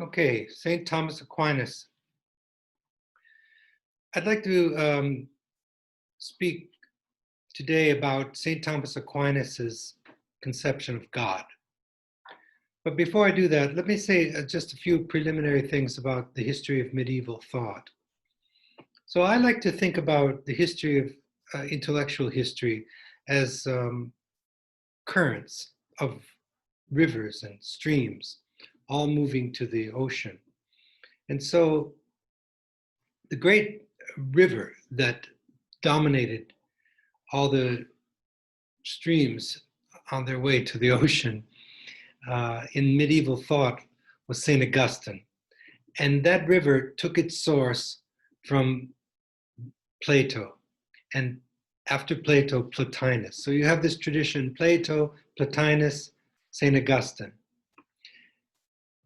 Okay, St. Thomas Aquinas. I'd like to speak today about St. Thomas Aquinas's conception of God. But before I do that, let me say just a few preliminary things about the history of medieval thought. So I like to think about the history of intellectual history as currents of rivers and streams, all moving to the ocean. And so the great river that dominated all the streams on their way to the ocean in medieval thought was St. Augustine. And that river took its source from Plato, and after Plato, Plotinus. So you have this tradition, Plato, Plotinus, St. Augustine.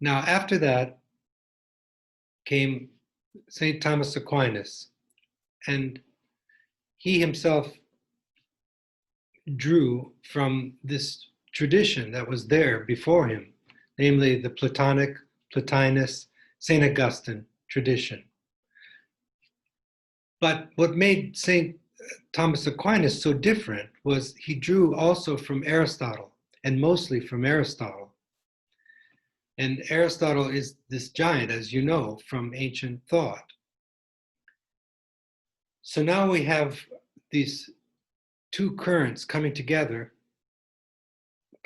Now, after that came St. Thomas Aquinas, and he himself drew from this tradition that was there before him, namely the Platonic, Plotinus, St. Augustine tradition. But what made St. Thomas Aquinas so different was he drew also from Aristotle, and mostly from Aristotle. And Aristotle is this giant, as you know, from ancient thought. So now we have these two currents coming together,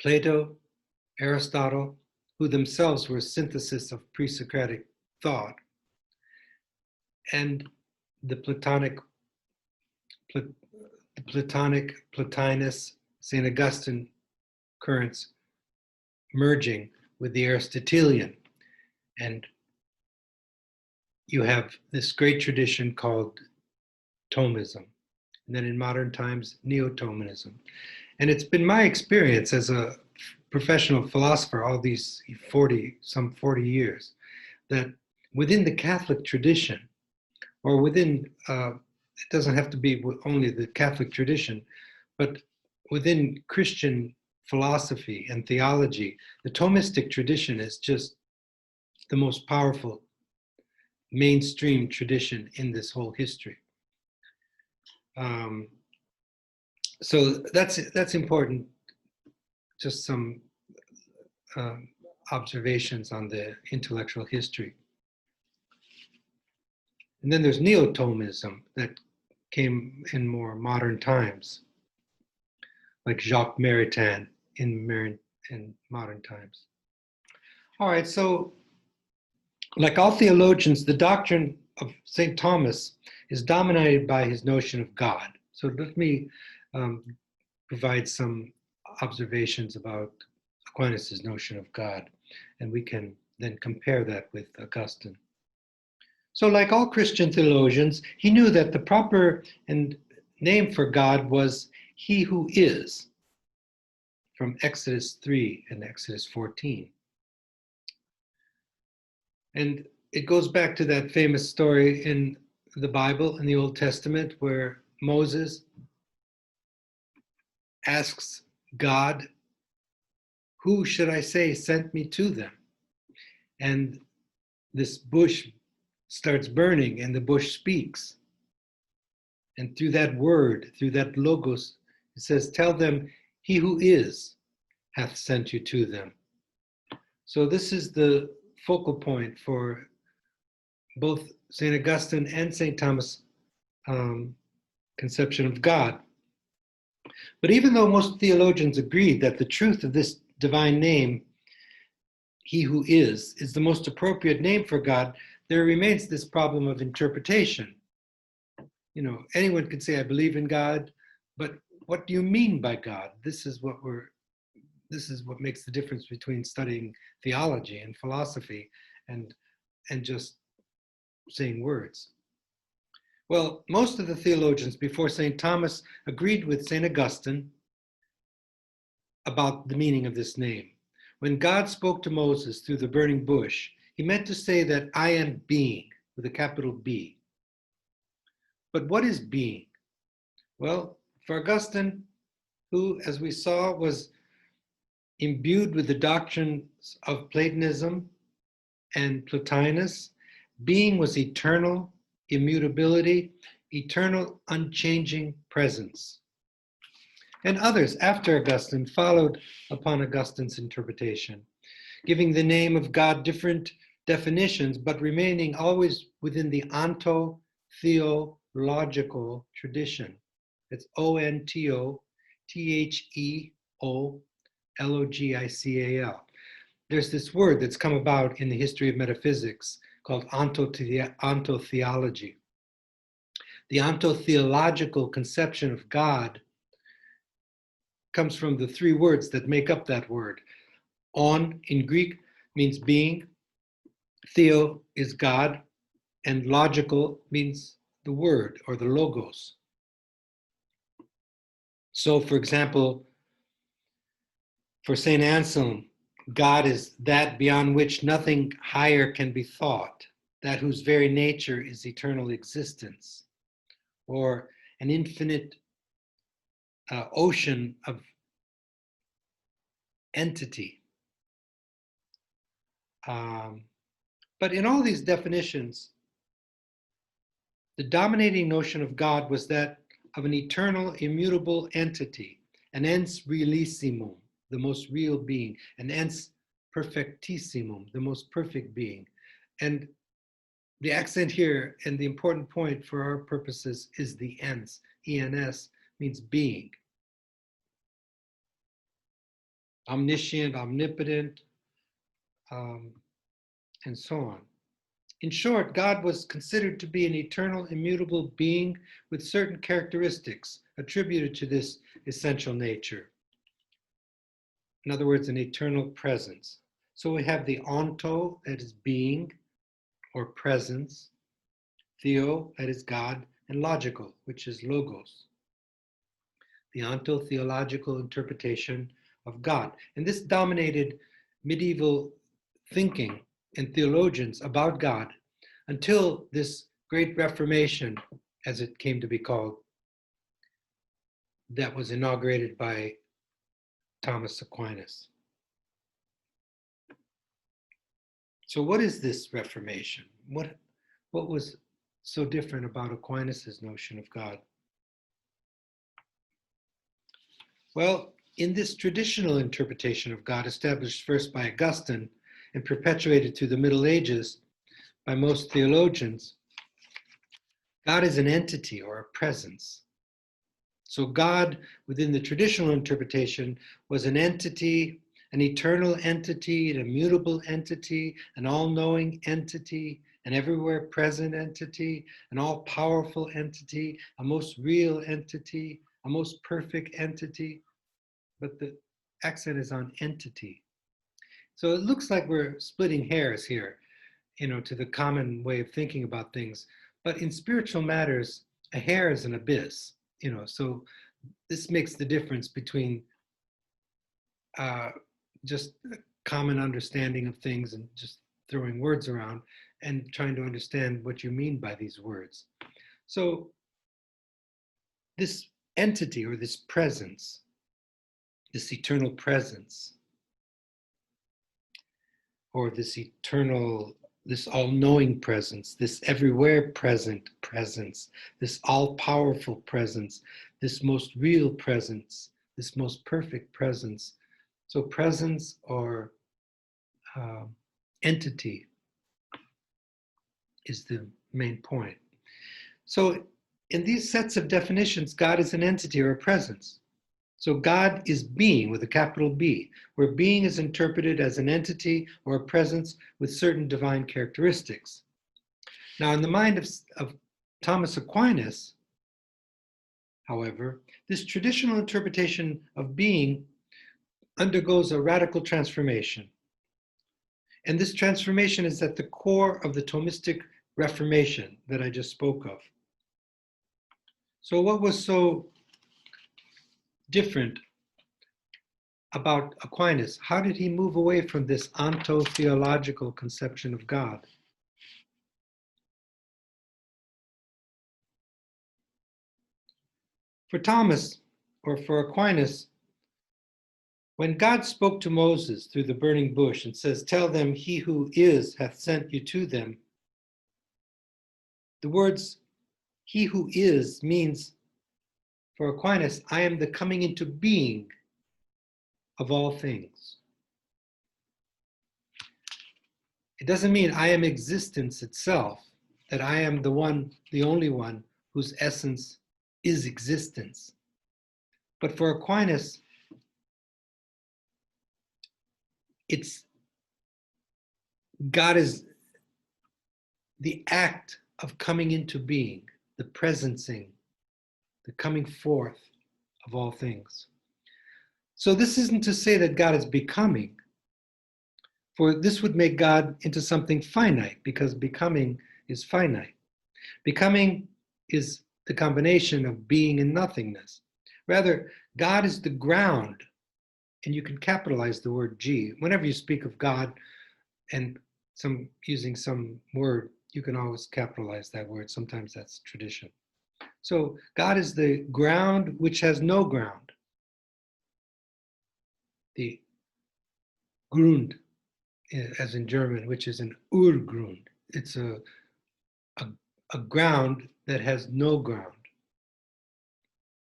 Plato, Aristotle, who themselves were a synthesis of pre-Socratic thought, and the Platonic, Plotinus, St. Augustine currents merging with the Aristotelian. And you have this great tradition called Thomism, and then in modern times, Neo-Thomism. And it's been my experience as a professional philosopher all these some 40 years, that within the Catholic tradition, or within, it doesn't have to be only the Catholic tradition, but within Christian philosophy and theology, the Thomistic tradition is just the most powerful mainstream tradition in this whole history. So that's important. Just some observations on the intellectual history. And then there's Neo-Thomism that came in more modern times, like Jacques Maritain in modern times. All right, so like all theologians, the doctrine of St. Thomas is dominated by his notion of God. So let me provide some observations about Aquinas' notion of God, and we can then compare that with Augustine. So like all Christian theologians, he knew that the proper name for God was He who is, from Exodus 3 and Exodus 14. And it goes back to that famous story in the Bible, in the Old Testament, where Moses asks God, "Who should I say sent me to them?" And this bush starts burning and the bush speaks. And through that word, through that logos, it says, "Tell them, He who is hath sent you to them." So this is the focal point for both St. Augustine and St. Thomas' conception of God. But even though most theologians agreed that the truth of this divine name, He who is the most appropriate name for God, there remains this problem of interpretation. You know, anyone could say, "I believe in God," but what do you mean by God? This is what makes the difference between studying theology and philosophy and just saying words. Well, most of the theologians before St. Thomas agreed with St. Augustine about the meaning of this name. When God spoke to Moses through the burning bush, he meant to say that I am being, with a capital B. But what is being? Well, for Augustine, who, as we saw, was imbued with the doctrines of Platonism and Plotinus, being was eternal, immutability, eternal, unchanging presence. And others after Augustine followed upon Augustine's interpretation, giving the name of God different definitions, but remaining always within the onto-theological tradition. It's ontotheological. There's this word that's come about in the history of metaphysics called ontotheology. The ontotheological conception of God comes from the three words that make up that word. On in Greek means being, theo is God, and logical means the word or the logos. So, for example, for St. Anselm, God is that beyond which nothing higher can be thought, that whose very nature is eternal existence, or an infinite ocean of entity. But in all these definitions, the dominating notion of God was that of an eternal, immutable entity, an ens realissimum, the most real being, an ens perfectissimum, the most perfect being. And the accent here and the important point for our purposes is the ens. ENS means being. Omniscient, omnipotent, and so on. In short, God was considered to be an eternal, immutable being with certain characteristics attributed to this essential nature. In other words, an eternal presence. So we have the onto, that is being or presence, theo, that is God, and logical, which is logos. The ontotheological interpretation of God. And this dominated medieval thinking and theologians about God until this great Reformation, as it came to be called, that was inaugurated by Thomas Aquinas. So what is this Reformation? What was so different about Aquinas' notion of God? Well, in this traditional interpretation of God, established first by Augustine and perpetuated through the Middle Ages by most theologians, God is an entity or a presence. So God, within the traditional interpretation, was an entity, an eternal entity, an immutable entity, an all-knowing entity, an everywhere present entity, an all-powerful entity, a most real entity, a most perfect entity. But the accent is on entity. So it looks like we're splitting hairs here, to the common way of thinking about things. But in spiritual matters, a hair is an abyss, so this makes the difference between just a common understanding of things and just throwing words around and trying to understand what you mean by these words. So this entity or this presence, this eternal presence, or this eternal, this all-knowing presence, this everywhere present presence, this all-powerful presence, this most real presence, this most perfect presence. So presence or entity is the main point. So in these sets of definitions, God is an entity or a presence. So God is being with a capital B, where being is interpreted as an entity or a presence with certain divine characteristics. Now, in the mind of Thomas Aquinas, however, this traditional interpretation of being undergoes a radical transformation. And this transformation is at the core of the Thomistic Reformation that I just spoke of. So what was so different about Aquinas? How did he move away from this ontotheological conception of God? For Thomas, or for Aquinas, When God spoke to Moses through the burning bush and says, "Tell them, he who is hath sent you to them," the words "he who is" means, for Aquinas, I am the coming into being of all things. It doesn't mean I am existence itself, that I am the one, the only one whose essence is existence. But for Aquinas, it's God is the act of coming into being, the presencing, the coming forth of all things. So this isn't to say that God is becoming, for this would make God into something finite, because becoming is finite. Becoming is the combination of being and nothingness. Rather, God is the ground, and you can capitalize the word G. Whenever you speak of God and using some word, you can always capitalize that word. Sometimes that's tradition. So God is the ground which has no ground. The Grund, as in German, which is an Urgrund. It's a ground that has no ground.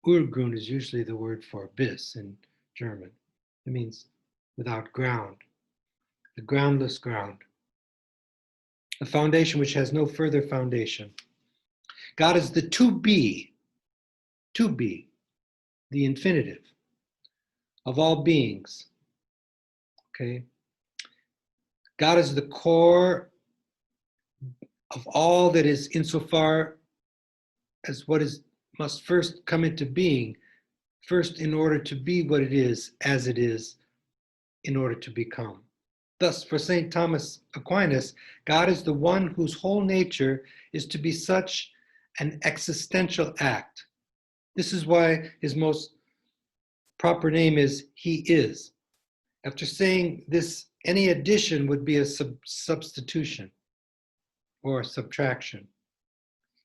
Urgrund is usually the word for abyss in German. It means without ground, the groundless ground, a foundation which has no further foundation. God is the to be, the infinitive of all beings. Okay? God is the core of all that is, insofar as what is must first come into being, first in order to be what it is, as it is, in order to become. Thus, for St. Thomas Aquinas, God is the one whose whole nature is to be such an existential act. This is why his most proper name is He is. After saying this, any addition would be a substitution or a subtraction.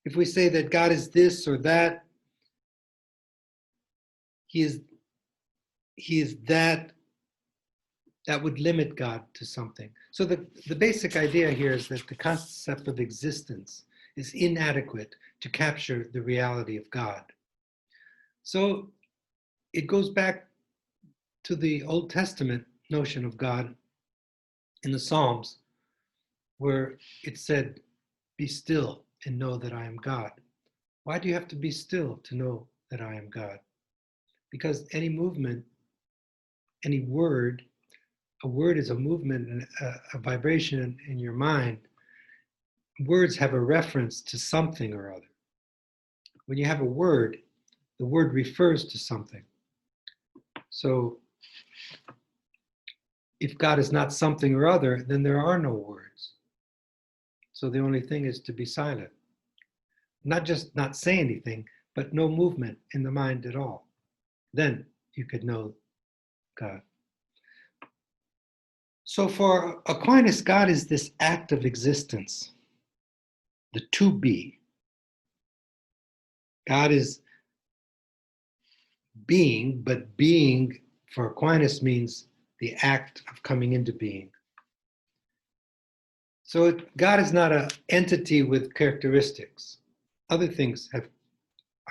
If we say that God is this or that, He is that, that would limit God to something. So the basic idea here is that the concept of existence is inadequate to capture the reality of God. So it goes back to the Old Testament notion of God in the Psalms, where it said, "Be still and know that I am God." Why do you have to be still to know that I am God? Because any movement, any word, a word is a movement and a vibration in your mind. Words have a reference to something or other. When you have a word, the word refers to something. So if God is not something or other, then there are no words. So the only thing is to be silent. Not just not say anything, but no movement in the mind at all. Then you could know God. So for Aquinas, God is this act of existence, the to be. God is being, but being for Aquinas means the act of coming into being. So God is not an entity with characteristics. Other things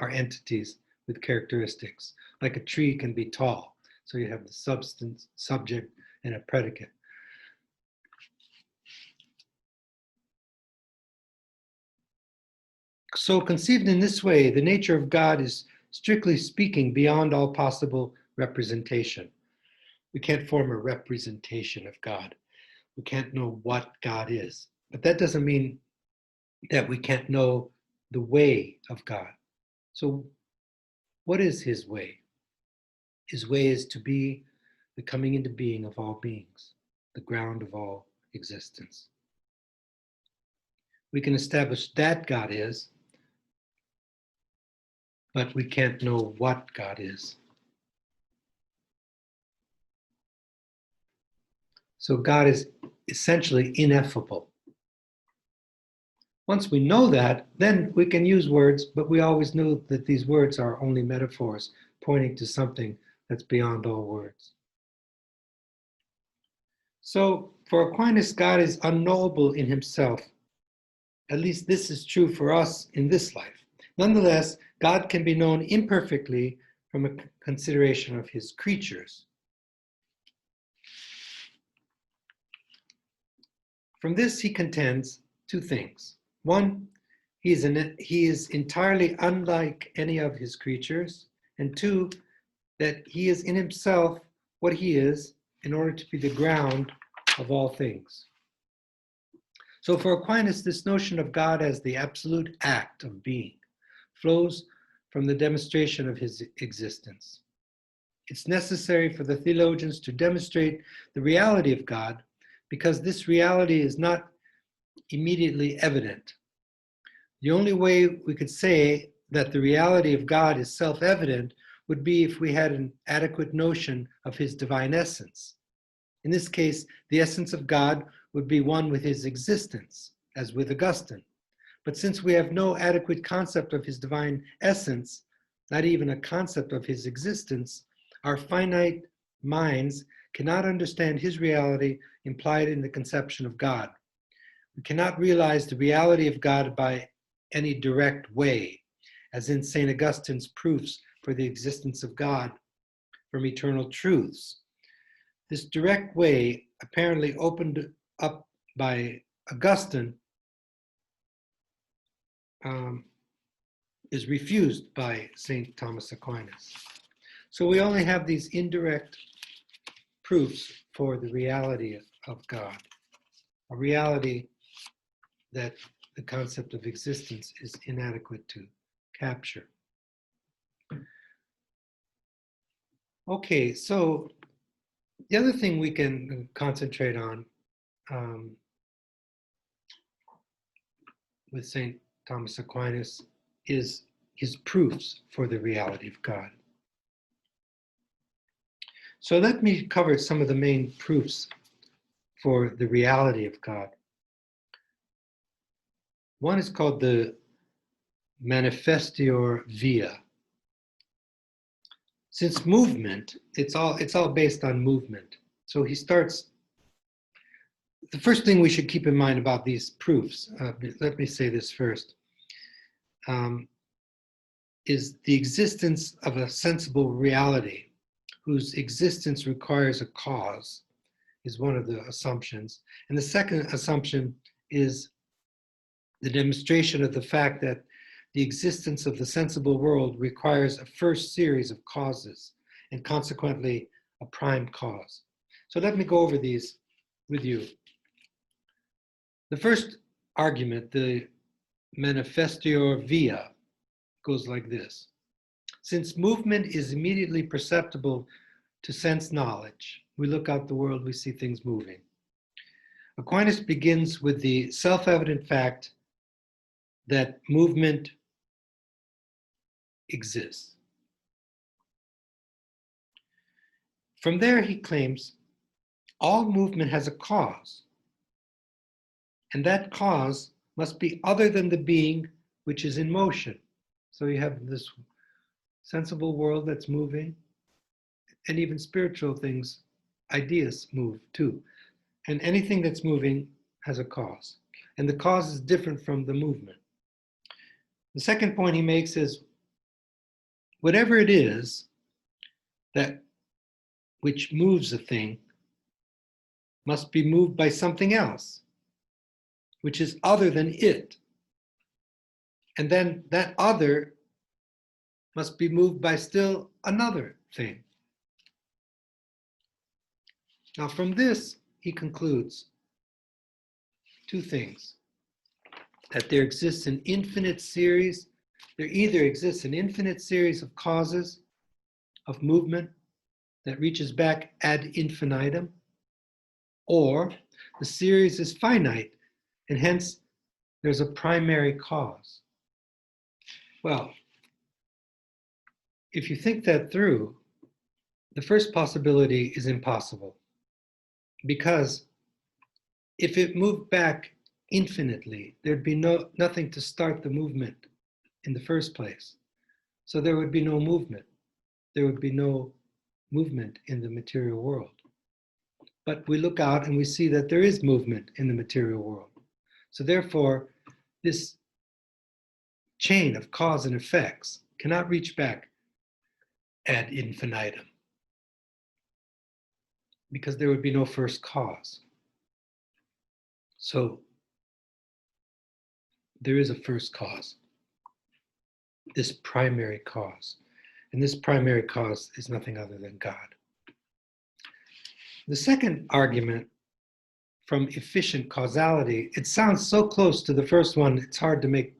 are entities with characteristics, like a tree can be tall. So you have the substance, subject, and a predicate. So conceived in this way, the nature of God is, strictly speaking, beyond all possible representation. We can't form a representation of God. We can't know what God is. But that doesn't mean that we can't know the way of God. So what is His way? His way is to be the coming into being of all beings, the ground of all existence. We can establish that God is, but we can't know what God is. So God is essentially ineffable. Once we know that, then we can use words, but we always know that these words are only metaphors pointing to something that's beyond all words. So for Aquinas, God is unknowable in himself. At least this is true for us in this life. Nonetheless, God can be known imperfectly from a consideration of his creatures. From this, he contends two things. One, he is entirely unlike any of his creatures. And two, that he is in himself what he is in order to be the ground of all things. So for Aquinas, this notion of God as the absolute act of being flows from the demonstration of his existence. It's necessary for the theologians to demonstrate the reality of God because this reality is not immediately evident. The only way we could say that the reality of God is self-evident would be if we had an adequate notion of his divine essence. In this case, the essence of God would be one with his existence, as with Augustine. But since we have no adequate concept of his divine essence, not even a concept of his existence, our finite minds cannot understand his reality implied in the conception of God. We cannot realize the reality of God by any direct way, as in St. Augustine's proofs for the existence of God from eternal truths. This direct way, apparently opened up by Augustine, is refused by St. Thomas Aquinas. So we only have these indirect proofs for the reality of God, a reality that the concept of existence is inadequate to capture. Okay, so the other thing we can concentrate on with St. Thomas Aquinas is his proofs for the reality of God. So let me cover some of the main proofs for the reality of God. One is called the Manifestior Via. Since movement, it's all based on movement. So he starts. The first thing we should keep in mind about these proofs, let me say this first, is the existence of a sensible reality whose existence requires a cause, is one of the assumptions. And the second assumption is the demonstration of the fact that the existence of the sensible world requires a first series of causes and consequently a prime cause. So let me go over these with you. The first argument, the Manifestior Via, goes like this. Since movement is immediately perceptible to sense knowledge, we look out the world, we see things moving. Aquinas begins with the self-evident fact that movement exists. From there, he claims all movement has a cause, and that cause must be other than the being which is in motion. So you have this sensible world that's moving, and even spiritual things, ideas move too. And anything that's moving has a cause. And the cause is different from the movement. The second point he makes is whatever it is that which moves a thing must be moved by something else, which is other than it. And then that other must be moved by still another thing. Now from this, he concludes two things. That there exists an infinite series, there either exists an infinite series of causes of movement that reaches back ad infinitum, or the series is finite, and hence there's a primary cause. Well, if you think that through, the first possibility is impossible, because if it moved back infinitely, there'd be nothing to start the movement in the first place. So there would be no movement. There would be no movement in the material world. But we look out and we see that there is movement in the material world. So therefore, this chain of cause and effects cannot reach back ad infinitum, because there would be no first cause. So there is a first cause, this primary cause. And this primary cause is nothing other than God. The second argument from efficient causality, it sounds so close to the first one, it's hard to make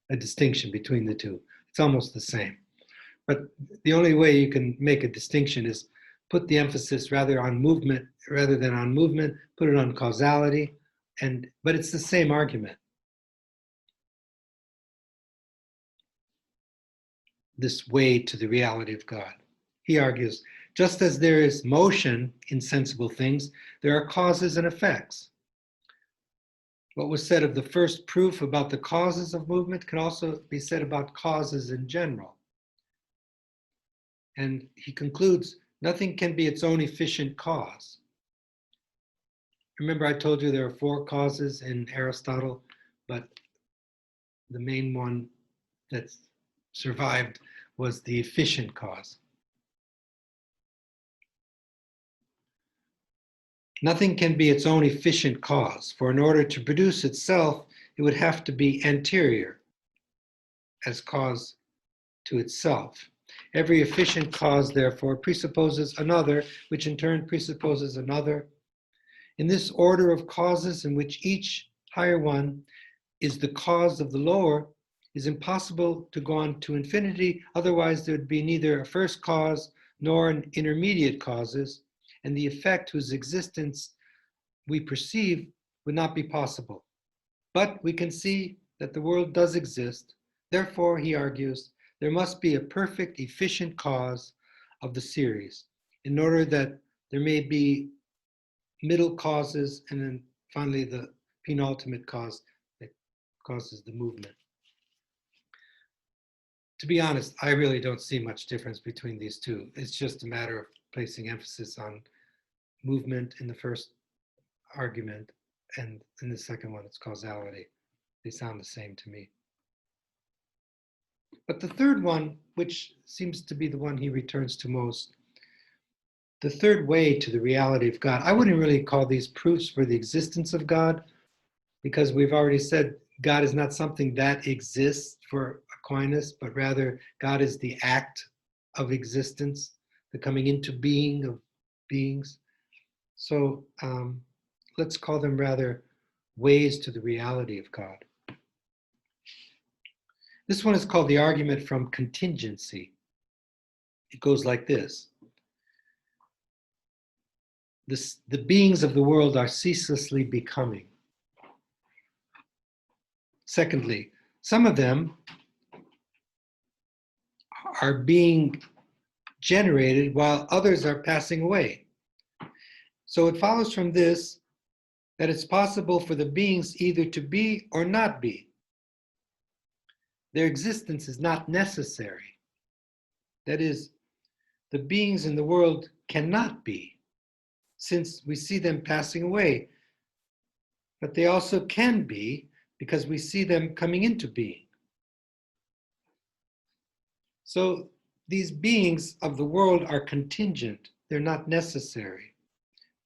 a distinction between the two. It's almost the same. But the only way you can make a distinction is put the emphasis rather on movement rather than on movement, put it on causality, but it's the same argument. This way to the reality of God. He argues, just as there is motion in sensible things, there are causes and effects. What was said of the first proof about the causes of movement can also be said about causes in general. And he concludes, nothing can be its own efficient cause. Remember I told you there are 4 causes in Aristotle, but the main one that survived was the efficient cause. Nothing can be its own efficient cause, for in order to produce itself, it would have to be anterior as cause to itself. Every efficient cause, therefore, presupposes another, which in turn presupposes another. In this order of causes in which each higher one is the cause of the lower, is impossible to go on to infinity, otherwise there would be neither a first cause nor an intermediate causes, and the effect whose existence we perceive would not be possible. But we can see that the world does exist. Therefore, he argues, there must be a perfect, efficient cause of the series in order that there may be middle causes and then finally the penultimate cause that causes the movement. To be honest, I really don't see much difference between these two. It's just a matter of placing emphasis on movement in the first argument, and in the second one, it's causality. They sound the same to me. But the third one, which seems to be the one he returns to most, the third way to the reality of God, I wouldn't really call these proofs for the existence of God, because we've already said God is not something that exists for Aquinas, but rather God is the act of existence, the coming into being of beings. So let's call them rather ways to the reality of God. This one is called the argument from contingency. It goes like this. The beings of the world are ceaselessly becoming. Secondly, some of them are being generated while others are passing away. So it follows from this that it's possible for the beings either to be or not be. Their existence is not necessary. That is, the beings in the world cannot be, since we see them passing away. But they also can be, because we see them coming into being. So these beings of the world are contingent. They're not necessary.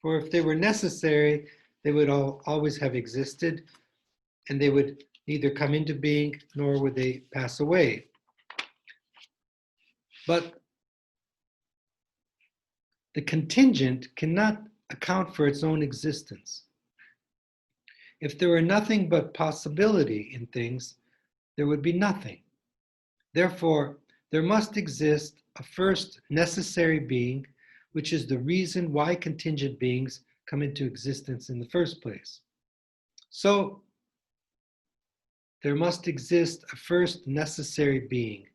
For if they were necessary, they would always have existed, and they would neither come into being nor would they pass away. But the contingent cannot account for its own existence. If there were nothing but possibility in things, there would be nothing. Therefore, there must exist a first necessary being, which is the reason why contingent beings come into existence in the first place. So, there must exist a first necessary being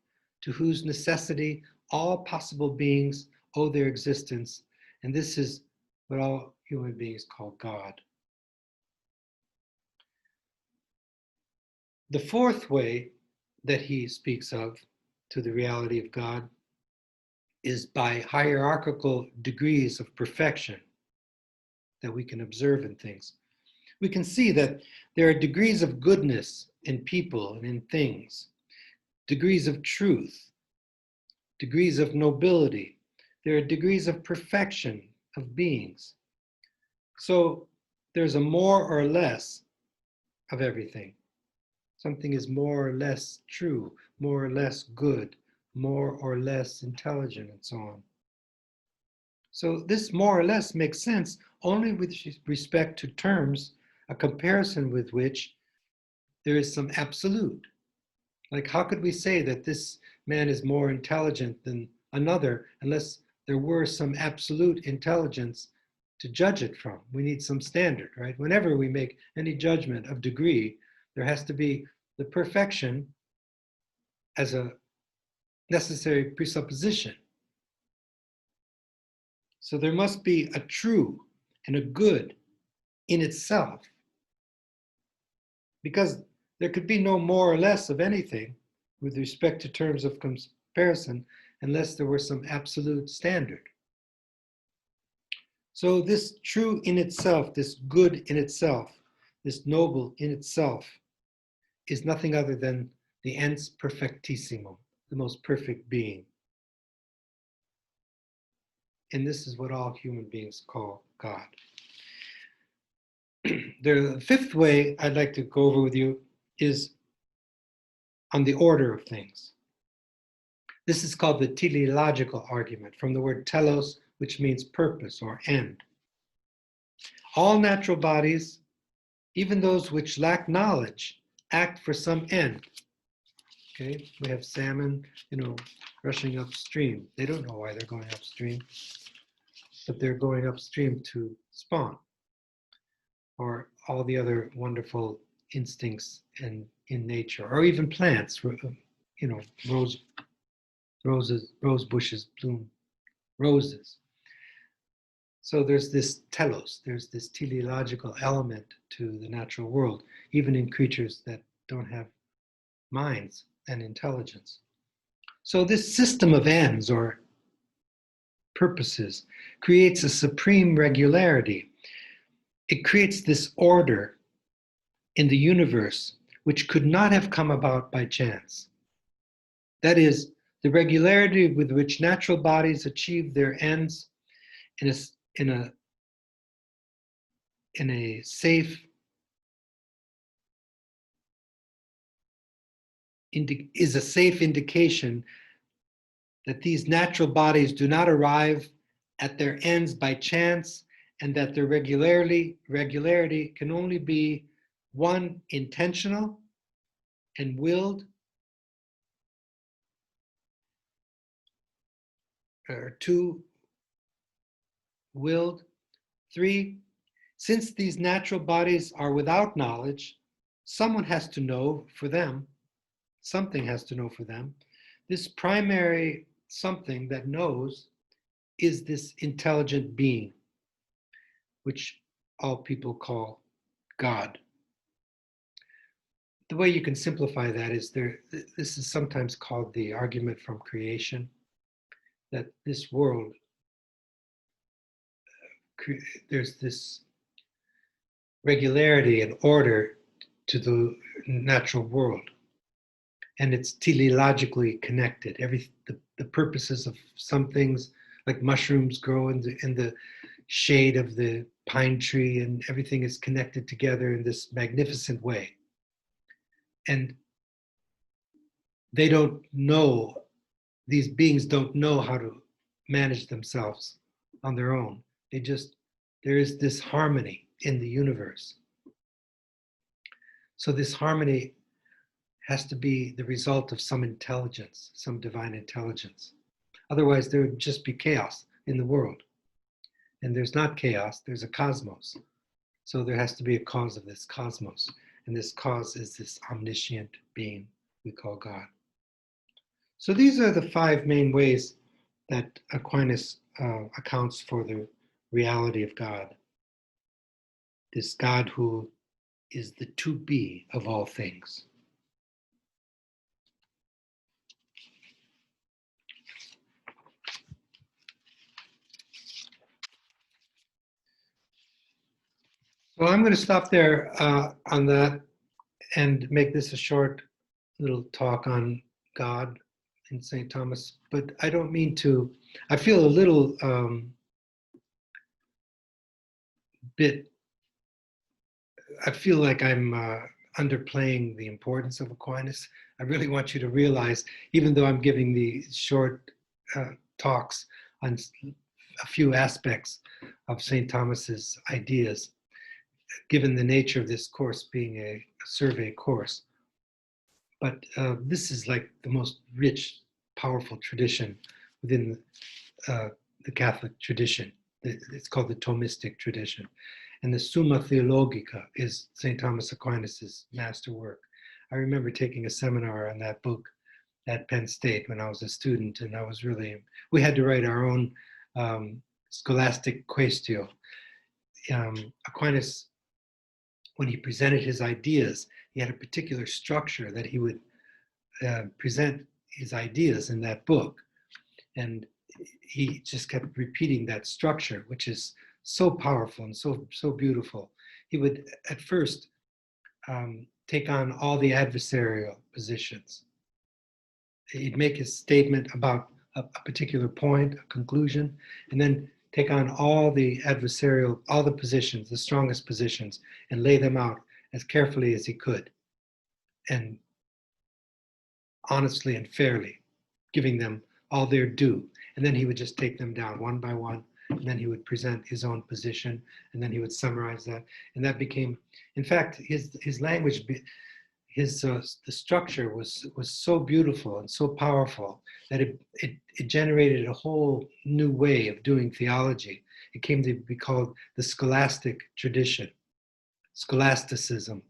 to whose necessity all possible beings owe their existence, and this is what all human beings call God. The fourth way that he speaks of to the reality of God is by hierarchical degrees of perfection. that we can observe in things. We can see that there are degrees of goodness in people and in things, degrees of truth, degrees of nobility. There are degrees of perfection of beings. So there's a more or less of everything. Something is more or less true, more or less good, more or less intelligent, and so on. So this more or less makes sense only with respect to terms, a comparison with which there is some absolute. Like, how could we say that this man is more intelligent than another unless there were some absolute intelligence to judge it from? We need some standard, right? Whenever we make any judgment of degree, there has to be the perfection as a necessary presupposition. So there must be a true and a good in itself, because there could be no more or less of anything with respect to terms of comparison unless there were some absolute standard. So this true in itself, this good in itself, this noble in itself, is nothing other than the ens perfectissimo, the most perfect being. And this is what all human beings call God. The fifth way I'd like to go over with you is on the order of things. This is called the teleological argument, from the word telos, which means purpose or end. All natural bodies, even those which lack knowledge, act for some end. Okay, we have salmon, rushing upstream. They don't know why they're going upstream, but they're going upstream to spawn. Or all the other wonderful instincts in nature, or even plants, rose bushes bloom roses. So there's this telos, there's this teleological element to the natural world, even in creatures that don't have minds and intelligence. So this system of ends or purposes creates a supreme regularity. It creates this order in the universe which could not have come about by chance. That is, the regularity with which natural bodies achieve their ends in a safe is a safe indication that these natural bodies do not arrive at their ends by chance, and that their regularity can only be one, intentional and willed, or two, willed, three, since these natural bodies are without knowledge, someone has to know for them, something has to know for them. This primary something that knows is this intelligent being, which all people call God. The way you can simplify that is this is sometimes called the argument from creation, that this world, there's this regularity and order to the natural world, and it's teleologically connected. The purposes of some things, like mushrooms grow in the shade of the pine tree, and everything is connected together in this magnificent way. And they don't know, these beings don't know how to manage themselves on their own. There is this harmony in the universe. So this harmony has to be the result of some intelligence, some divine intelligence. Otherwise, there would just be chaos in the world. And there's not chaos, there's a cosmos. So there has to be a cause of this cosmos. And this cause is this omniscient being we call God. So these are the five main ways that Aquinas accounts for the reality of God. This God who is the to be of all things. Well, I'm going to stop there on that and make this a short little talk on God in St. Thomas. But I don't mean to, I feel a little bit, I feel like I'm underplaying the importance of Aquinas. I really want you to realize, even though I'm giving the short talks on a few aspects of St. Thomas's ideas, given the nature of this course being a survey course. But this is like the most rich, powerful tradition within the Catholic tradition. It's called the Thomistic tradition. And the Summa Theologica is St. Thomas Aquinas' masterwork. I remember taking a seminar on that book at Penn State when I was a student, and we had to write our own scholastic quaestio. Aquinas, when he presented his ideas, he had a particular structure that he would present his ideas in that book. And he just kept repeating that structure, which is so powerful and so beautiful. He would at first take on all the adversarial positions. He'd make his statement about a particular point, a conclusion, and then take on all the adversarial, all the positions, the strongest positions, and lay them out as carefully as he could, and honestly and fairly, giving them all their due. And then he would just take them down one by one, and then he would present his own position, and then he would summarize that. And that became, in fact, his language, the structure was so beautiful and so powerful that it generated a whole new way of doing theology. It came to be called the scholastic tradition, scholasticism.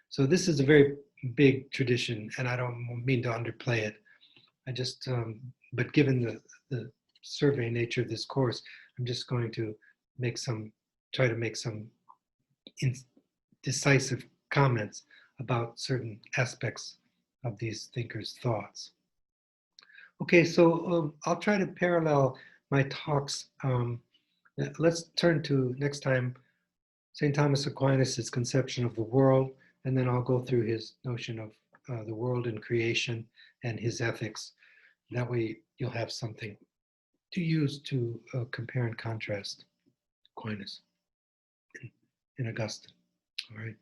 So this is a very big tradition, and I don't mean to underplay it. I just, but given the survey nature of this course, I'm just going to try to make some decisive comments about certain aspects of these thinkers' thoughts. Okay, so I'll try to parallel my talks. Let's turn to next time St. Thomas Aquinas' conception of the world, and then I'll go through his notion of the world and creation and his ethics. That way you'll have something to use to compare and contrast Aquinas and Augustine. All right.